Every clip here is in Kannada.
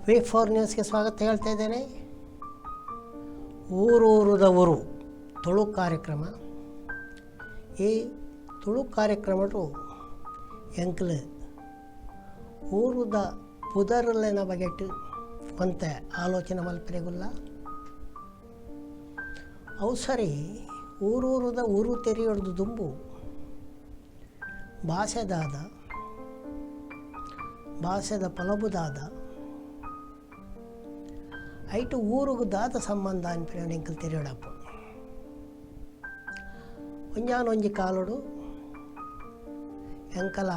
V4 ನ್ಯೂಸ್ಗೆ ಸ್ವಾಗತ ಹೇಳ್ತಾ ಇದ್ದೇನೆ. ಊರೂರದ ಊರು ತುಳು ಕಾರ್ಯಕ್ರಮ. ಈ ತುಳು ಕಾರ್ಯಕ್ರಮಡು ಎಂಕ್ಲು ಊರುದ ಪುದರ್ಲೆನ ಬಗೆಟ್ ಕೊಂತ ಆಲೋಚನೆ ಮಲ್ಪರೆಗುಲ್ಲ. ಅವು ಸರಿ ಊರೂರದ ಊರು ತೆರೆಯೊಡ್ದು ದುಂಬು ಭಾಷೆದ ಪಲಬುದಾದ ಐಟು ಊರುಗು ದಾದ ಸಂಬಂಧ ಅನ್ಪಿನ ಎಂಕಲ್ ತೆರೆಯೋಡಪ್ಪ. ಒಂಜಾನೊಂಜಿ ಕಾಲುಡು ಎಂಕಲ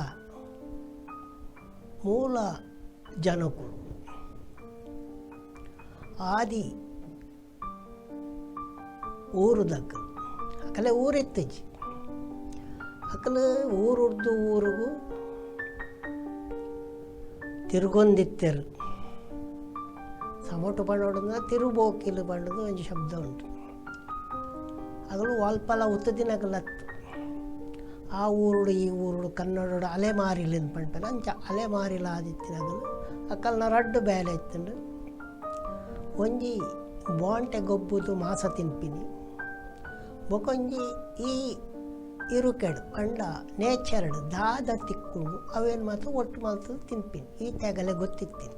ಮೂಲ ಜನಕುಲು ಆದಿ ಊರುದಕ್ಕ ಅಕಲೆ ಊರಿತ್ತಜಿ ಅಕಲು ಊರುಡ್ದು ಊರಿಗೂ ತಿರುಗೊಂದಿತ್ತೆರು ಸಮಟು ಪಂಡೋಡ ತಿರುಬೋಕಿಲು ಪಂಡದು ಒಂದು ಶಬ್ದ ಉಂಟು. ಅಗಲು ವಾಲ್ಪಲ ಉತ್ತದಿನಗಲತ್ತು ಆ ಊರುಡು ಈ ಊರುಡು ಕನ್ನಡ ಅಲೆಮಾರಿಲಿಂದ ಪಂಪಲ ಅಂಚ ಅಲೆಮಾರಿಲ ಆದಿತ್ತಿನಗಲು ಅಕ್ಕಲ್ನ ರಡ್ಡು ಬೇಲೆ ಇತ್ತಂಡು ಒಂಜಿ ಬಾಂಟೆ ಗೊಬ್ಬುದು ಮಾಸ ತಿನ್ಪಿನಿ ಬೊಕೊಂಜಿ ಈ ಇರುಕೆಡು ಪಂಡ ನೇಚರ್ಡ್ ದಾದ ತಿಕ್ಕುಂಡು ಅವೇನು ಮಾತ್ರ ಒಟ್ಟು ಮಾತ್ರ ತಿನ್ಪಿನಿ ಈ ತೆಗಲೆ ಗೊತ್ತಿತ್ತೀನಿ.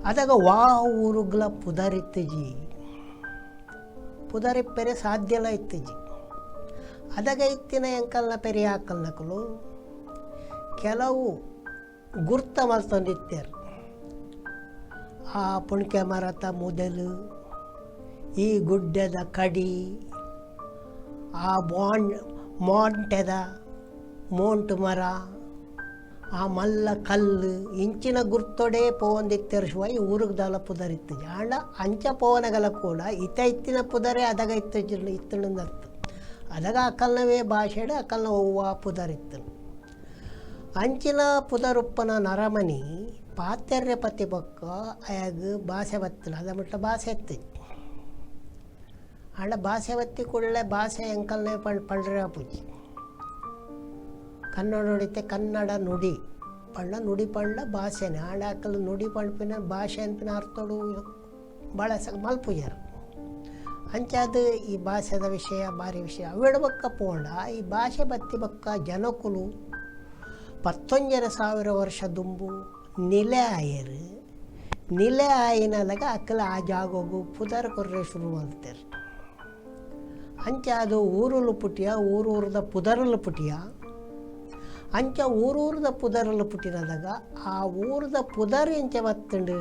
ಅದಾಗ ವಾ ಊರುಗ್ಲ ಪುದರಿತ್ತಜಿ ಪುದರಿಪ್ಪೆರೆ ಸಾಧ್ಯಲ ಇತ್ತಜಿ ಅದಾಗ ಇತ್ತಿನ ಎಂಕಲ್ನ ಪೆರಿ ಹಾಕಲ್ನಕಲು ಕೆಲವು ಗುರ್ತ ಮಲ್ತೊಂದಿತ್ತೇರು. ಆ ಪುಣ್ಕೆ ಮರತ ಮೊದಲು ಈ ಗುಡ್ಡದ ಕಡಿ ಆ ಮಾಂಟೆದ ಮೋಂಟು ಮರ ಆ ಮಲ್ಲ ಕಲ್ಲು ಇಂಚಿನ ಗುರ್ತೊಡೆ ಪೋವಂದಿತ್ತೇರು ಶಿವಾಯಿ ಊರಿಗೆ ದಾಲ ಪುದರಿತ್ತಜಿ ಆಂಡ ಅಂಚ ಪೋವನಗಲ ಕೂಡ ಇತ್ತಿನ ಪುದರೆ ಅದಾಗ ಇತ್ತಣಂದತ್ತು ಅದಾಗ ಅಕಲ್ನವೇ ಭಾಷೆಡ ಅಕಲ್ನ ಹೂವ ಪುದರಿತ್ತು ಅಂಚಿನ ಪುದರುಪ್ಪನ ನರಮನಿ ಪಾತ್ಯರ್ಯ ಪತಿ ಬೊಕ್ಕ ಅಯಾಗ ಭಾಷೆ ಬತ್ತಿಲ್ಲ ಅದ ಬಿಟ್ಟ ಭಾಷೆ ಎತ್ತಜಿ ಆಂಡ ಭಾಷೆ ಬತ್ತಿ ಕೂಡಲೇ ಭಾಷೆ ಎಂಕಲ್ನೇ ಪಂಡ್ರೆ ಪೂಜಿ ಕನ್ನಡ ನುಡಿತೆ ಕನ್ನಡ ನುಡಿ ಪಂಡ ನುಡಿ ಪಂಡ ಭಾಷೆನೆ ಆಂಡ ಅಕ್ಕಲು ನುಡಿ ಪಂಪಿನ ಭಾಷೆ ಅನ್ಪಿನ ಅರ್ಥೋಡು ಬಳಸ ಮಲ್ಪುಜರು ಅಂಚಾದ ಈ ಭಾಷೆದ ವಿಷಯ ಭಾರಿ ವಿಷಯ ಅವಿಡಬಕ್ಕ ಪೋಂಡ ಈ ಭಾಷೆ ಬತ್ತಿ ಬಕ್ಕ ಜನಕುಲು 19,000 ವರ್ಷ ದುಂಬು ನಿಲೆ ಆಯರು ನಿಲೆ ಆಯಿನದಾಗ ಅಕ್ಕಲ ಆ ಜಾಗೋಗು ಪುದರ್ ಕೊರ್ರೆ ಶುರು ಮಾಡ್ತಾರೆ. ಅಂಚ ಅದು ಊರುಲು ಪುಟಿಯ ಊರೂರದ ಪುದರಲು ಪುಟಿಯ ಅಂಚ ಊರೂರದ ಪುದರಲು ಪುಟ್ಟಿನದಾಗ ಆ ಊರದ ಪುದರ್ ಎಂಚ ಬತ್ತುಂಡು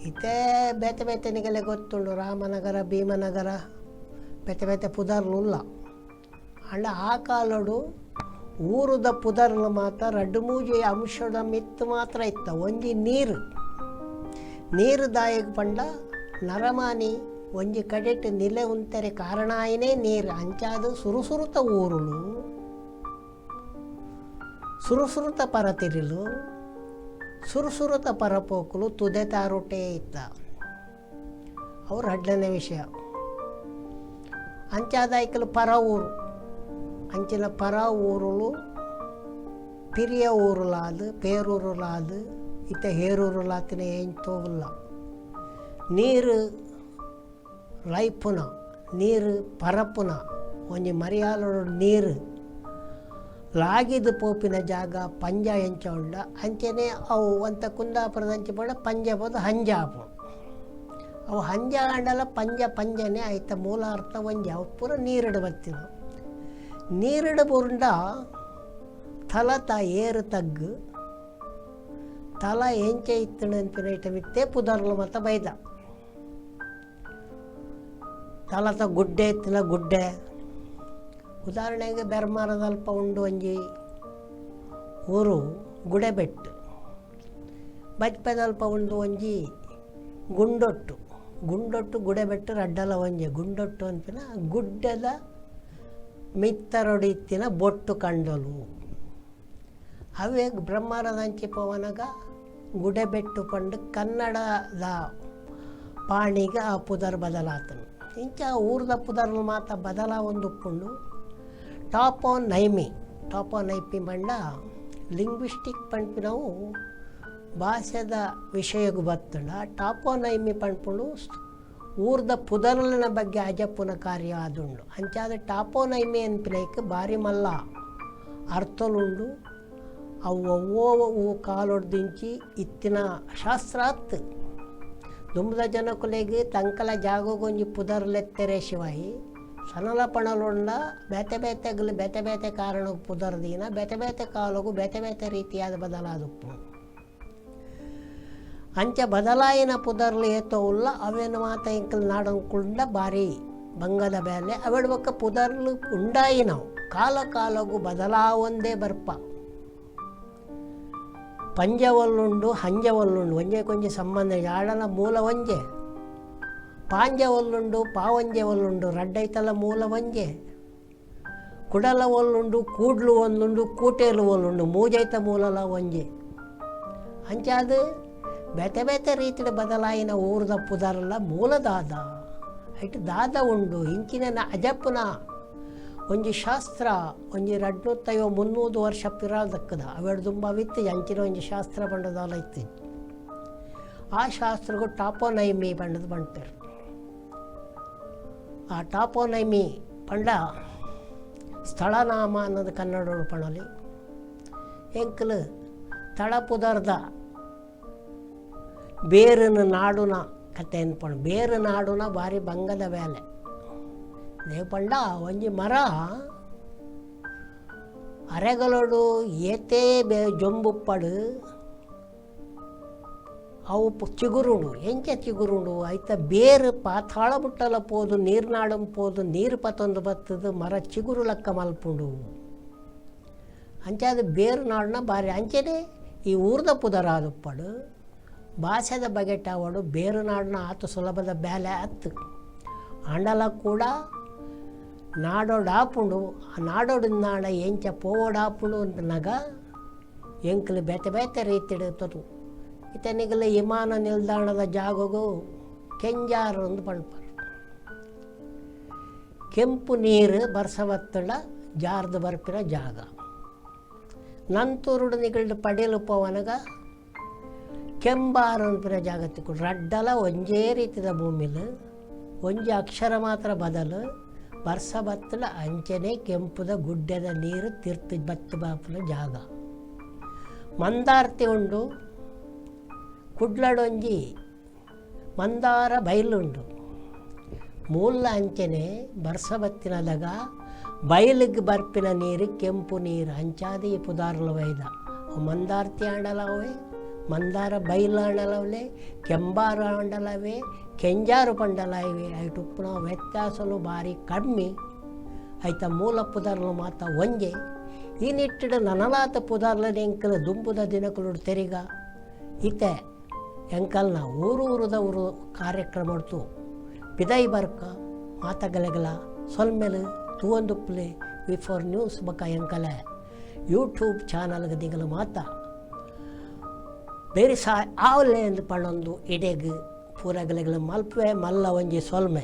ಇತೇ ಬೇತೆ ಬೇತೆನಿಗೆಲ್ಲ ಗೊತ್ತುಂಡು ರಾಮನಗರ ಭೀಮನಗರ ಬೇತೆ ಬೇತೆ ಪುದರ್ಲುಲ್ಲ ಅಂಡ ಆ ಕಾಲಡು ಊರುದ ಪುದರ್ಲು ಮಾತ್ರ ರಡ್ಡು ಮೂಜಿ ಅಂಶದ ಮಿತ್ತು ಮಾತ್ರ ಇತ್ತ ಒಂಜಿ ನೀರು ದಾಯಿಗೆ ಪಂಡ ನರಮಾನಿ ಒಂಜಿ ಕಡೆಟ್ ನಿಲೆ ಉಂತರೆ ಕಾರಣ ಆಯ್ನೇ ನೀರು ಅಂಚಾದು ಸುರುಸುರುತ ಊರುಲು ಸುರುಸುರುತ ಪರತಿರಿಲು ಸುರುಸುರುತ ಪರಪೋಕುಲು ತುದೆ ತಾರೊಟ್ಟೆ ಇತ್ತ ಅವ್ರು ಹಡ್ಲನೇ ವಿಷಯ. ಅಂಚಾದಾಯ್ಕಲು ಪರ ಊರು ಅಂಚಿನ ಪರ ಊರುಲು ಪಿರಿಯ ಊರುಲಾದು ಪೇರೂರುಲಾದು ಇತ್ತ ಹೇರೂರುಲಾತಿನ ಏನ್ ತೋವುಲ್ಲ ನೀರು ಲೈಪುನ ನೀರು ಪರಪುನ ಒಂಜಿ ಮರಿಯಾಲೋಡು ನೀರು ಲಾಗಿದ ಪೋಪಿನ ಜಾಗ ಪಂಜ ಎಂಚ ಉಂಡ ಅಂಚನೆ ಅವು ಒಂತ ಕುಂದಾಪುರದ ಅಂಚೆ ಪಡ ಪಂಜ ಬೋದು ಹಂಜಾಪ ಅವು ಹಂಜ ಅಂಡಲ ಪಂಜನೆ ಆಯ್ತ ಮೂಲ ಅರ್ಥ ಒಂಜಿ ಅವು ಪೂರ ನೀರಿಡು ಬರ್ತೀವಿ ನೀರಿಡು ಬುರುಂಡ ತಲತ ಏರು ತಗ್ಗು ತಲ ಎಂಚೆ ಇತ್ತಣ ಅನ್ಪಿನ ಐಟಮಿತ್ತೆ ಪುದರ್ಲು ಮತ್ತು ಬೈದ ತಲತ ಗುಡ್ಡೆ ಇತ್ತಿನ ಗುಡ್ಡೆ ಉದಾಹರಣೆಗೆ ಬೆರ್ಮಾರದಲ್ಪ ಉಂಡು ಒಂಜಿ ಊರು ಗುಡೆಬೆಟ್ಟು ಬಜ್ಪೆದಲ್ಪ ಉಂಡು ಒಂಜಿ ಗುಂಡೊಟ್ಟು ಗುಡೆಬೆಟ್ಟು ರಡ್ಡಲ ಒಂಜಿ ಗುಂಡೊಟ್ಟು ಅನ್ಪಿನ ಗುಡ್ಡದ ಮಿತ್ತರೊಡಿತ್ತಿನ ಬೊಟ್ಟು ಕಂಡಲು ಅವೇ ಬ್ರಹ್ಮಾರದ ಅಂಚಿ ಪವನಗ ಗುಡೆಬೆಟ್ಟು ಪಂಡು ಕನ್ನಡದ ಪಾಣಿಗೆ ಆ ಪುದರ್ ಬದಲಾತನು ಇಂಚ ಊರ್ದ ಪುದರ್ಲು ಮಾತ ಬದಲ ಒಂದು ಉಪ್ಪುಂಡು ಟಾಪ್ ಆನ್ ನೈಪಿ ಬಂಡ ಲಿಂಗ್ವಿಸ್ಟಿಕ್ ಪಂಪಿನವು ಭಾಷೆದ ವಿಷಯಗೂ ಬತ್ತಂಡ ಟಾಪೋನೈಮಿ ಪಂಡ್ಪುಂಡು ಊರ್ದ ಪುದರ್ಲಿನ ಬಗ್ಗೆ ಅಜಪ್ಪುನ ಕಾರ್ಯ ಆದುಂಡು ಅಂಚಾದ ಟಾಪೋನೈಮಿ ಅನ್ಪಿನೈಕ್ ಬಾರಿ ಮಲ್ಲ ಅರ್ಥಲುಂಡು ಅವು ಒವ್ವೋ ಕಾಲೊಡ್ದಿಂಚಿ ಇತ್ತಿನ ಶಾಸ್ತ್ರಾತ್ ದುಂಬದ ಜನಕುಲೆಗೆ ತಂಕಲ ಜಾಗೋಗೊಂಜಿ ಪುದರ್ಲೆತ್ತೆರೆ ಶಿವಾಯಿ ಸನಲ ಪಣಲುಂಡ ಬೇತೆ ಬೇತೆ ಕಾರಣ ಪುದರ್ದಿನ ಬೇತೆ ಕಾಲಗೂ ಬೇತೆ ರೀತಿಯಾದ ಬದಲಾದಪ್ಪು ಅಂಚ ಬದಲಾಯಿನ ಪುದರ್ಲು ಏತೋವುಲ್ಲ ಅವೇನು ಮಾತ ಇಂಕಲ್ ನಾಡಂಕುಂಡ ಬಾರಿ ಬಂಗದ ಬೇಲೆ ಅವೆಡ್ಬಕ್ಕ ಪುದರ್ಲು ಉಂಡಾಯಿ ನಾವು ಕಾಲಗೂ ಬದಲಾವೊಂದೇ ಬರ್ಪ ಪಂಜವಲ್ಲುಂಡು ಹಂಜವಲ್ಲುಂಡು ಒಂಜೆ ಕೊಂಜಿ ಸಂಬಂಧ ಯಾಡಲ ಮೂಲ ಒಂಜೆ ಪಾಂಜವಲ್ಲುಂಡು ಪಾವಂಜವಲ್ಲುಂಡು ರಡ್ಡೈತಲ ಮೂಲ ಒಂಜೆ ಕುಡಲ ಒಲ್ಲುಂಡು ಕೂಡ್ಲು ಒಂದುಂಡು ಕೂಟೇಲು ಒಲ್ಲುಂಡು ಮೂಜೈತ ಮೂಲಲ ಒಂಜೆ ಅಂಚಾದ ಬೇತೆ ರೀತಿಯ ಬದಲಾಯಿನ ಊರ್ದ ಪುದರ್ಲ ಮೂಲ ದಾದ ಐಟ್ ದಾದ ಉಂಡು ಇಂಚಿನ ಅಜಪ್ಪುನ ಒಂಜಿ ಶಾಸ್ತ್ರ ಒಂಜಿ 250-300 ವರ್ಷ ಪಿರಾದಕ್ಕದ ಅವೆಡ್ ತುಂಬ ವಿತ್ತು ಅಂಚಿನ ಒಂಜಿ ಶಾಸ್ತ್ರ ಬಂಡದಾಲ ಇತ್ತು ಆ ಶಾಸ್ತ್ರಗೂ ಟಾಪೋನೈಮಿ ಬಂಡದು ಬಂಡ್ಪೇರು ಆ ಟಾಪೋನೈಮಿ ಪಂಡ ಸ್ಥಳನಾಮ ಅನ್ನೋದು ಕನ್ನಡೋಡು ಪಣಲಿ ಎಂಕಲು ತಳ ಪುದರ್ದ ಬೇರಿನ ನಾಡುನ ಕತೆ ಅನ್ಪಣ್ ಬೇರು ನಾಡುನ ಭಾರಿ ಬಂಗದ ಬೇಲೆ ದೇವಪಂಡ ಒಂಜಿ ಮರ ಅರೆಗಳೋಡು ಏತೇ ಜೊಂಬುಪ್ಪಡು ಅವು ಚಿಗುರುಂಡು ಎಂಚ ಚಿಗುರುಂಡು ಐತ ಬೇರು ಪಾತಾಳ ಮುಟ್ಟಲ ಪೋದು ನೀರ್ನಾಡಂ ಪೋದು ನೀರು ಪತ್ತೊಂದು ಬತ್ತದು ಮರ ಚಿಗುರು ಲೆಕ್ಕ ಮಲ್ಪುಂಡು ಅಂಚಾದ ಬೇರು ನಾಡನ ಬಾರಿ ಅಂಚೆನೆ ಈ ಊರ್ದ ಪುದರಾದುಪ್ಪಡು ಭಾಷೆದ ಬಗೆಟ್ ಅವಡು ಬೇರು ನಾಡನ ಆತು ಸುಲಭದ ಬೇಲೆ ಹತ್ತು ಅಂಡಲ ಕೂಡ ನಾಡೋಡಾಪುಂಡು ಆ ನಾಡೋಡಿನ ನಾಡ ಎಂಚ ಪೋವೋಡಾಪುಂಡು ಅಂತನಾಗ ಎಂಕಲು ಬೇತೆ ರೀತಿಡ್ತದು ಇತನಿಗಲ ವಿಮಾನ ನಿಲ್ದಾಣದ ಜಾಗಗೂ ಕೆಂಜಾರು ಒಂದು ಪಣ್ಪರು ಕೆಂಪು ನೀರು ಬರ್ಸವತ್ತಳ ಜಾರ್ದು ಬರ್ಪಿನ ಜಾಗ ನಂತೂರುಡು ನಿಗಳ್ದು ಪಡೆಯಲು ಪವನಗ ಕೆಂಬಾರು ಅನ್ಪಿನ ಜಾಗ ತಿಕ್ಕೊಂಡು ರಡ್ಡಲ ಒಂಜೇ ರೀತಿಯ ಭೂಮಿಲು ಒಂಜಿ ಅಕ್ಷರ ಮಾತ್ರ ಬದಲು ಬರ್ಸ ಬತ್ತಲ ಅಂಚನೆ ಕೆಂಪುದ ಗುಡ್ಡದ ನೀರು ತೀರ್ಥ ಬತ್ತು ಬಾಪುನ ಜಾಗ ಮಂದಾರ್ತಿ ಉಂಡು ಕುಡ್ಲಡೊಂಜಿ ಮಂದಾರ ಬಯಲುಂಡು ಮೂಲ ಅಂಚನೆ ಬರ್ಸ ಬತ್ತಿನದಾಗ ಬಯಲಿಗೆ ಬರ್ಪಿನ ನೀರು ಕೆಂಪು ನೀರು ಅಂಚಾದಿ ಪುದಾರ್ಲ ವೈದ ಮಂದಾರ್ತಿ ಆಂಡಲವೇ ಮಂದಾರ ಬೈಲು ಆಂಡಲವಲೆ ಕೆಂಬಾರು ಆಂಡಲವೇ ಕೆಂಜಾರು ಪಂಡಲ ಇವೆ ಐಟು ಉಪ್ಪುನ ವ್ಯತ್ಯಾಸಲು ಭಾರಿ ಕಮ್ಮಿ ಐತ ಮೂಲ ಪುದರ್ಲು ಮಾತ ಒಂಜೆ ಈ ನಿಟ್ಟಿಡು ನನಲಾತ ಪುದರ್ಲದ ಎಂಕಲ ದುಂಬುದ ದಿನಕಲು ತೆರಿಗ ಈತೆ ಎಂಕಲ್ನ ಊರುದ ಊರು ಕಾರ್ಯಕ್ರಮ ಮಾಡ್ತು ಪಿದೈ ಬರ್ಕ ಮಾತಗಲೆಗಲ ಸೊಲ್ಮೆಲು ತೂವೊಂದುಪ್ಪಲೆ ಬಿಫೋರ್ ನ್ಯೂಸ್ ಬಕ ಎಂಕಲೆ ಯೂಟ್ಯೂಬ್ ಚಾನಲ್ಗೆ ದಿಗಲು ಮಾತ ಬೇರೆ ಸಾ ಆವಲೆ ಎಂದು ಪಣ್ಣೊಂದು ಇಡೆಗ್ ಪೂರಗಲೆಗಳು ಮಲ್ಪೆ ಮಲ್ಲ ಒಂಜಿ ಸೊಲ್ಮೆ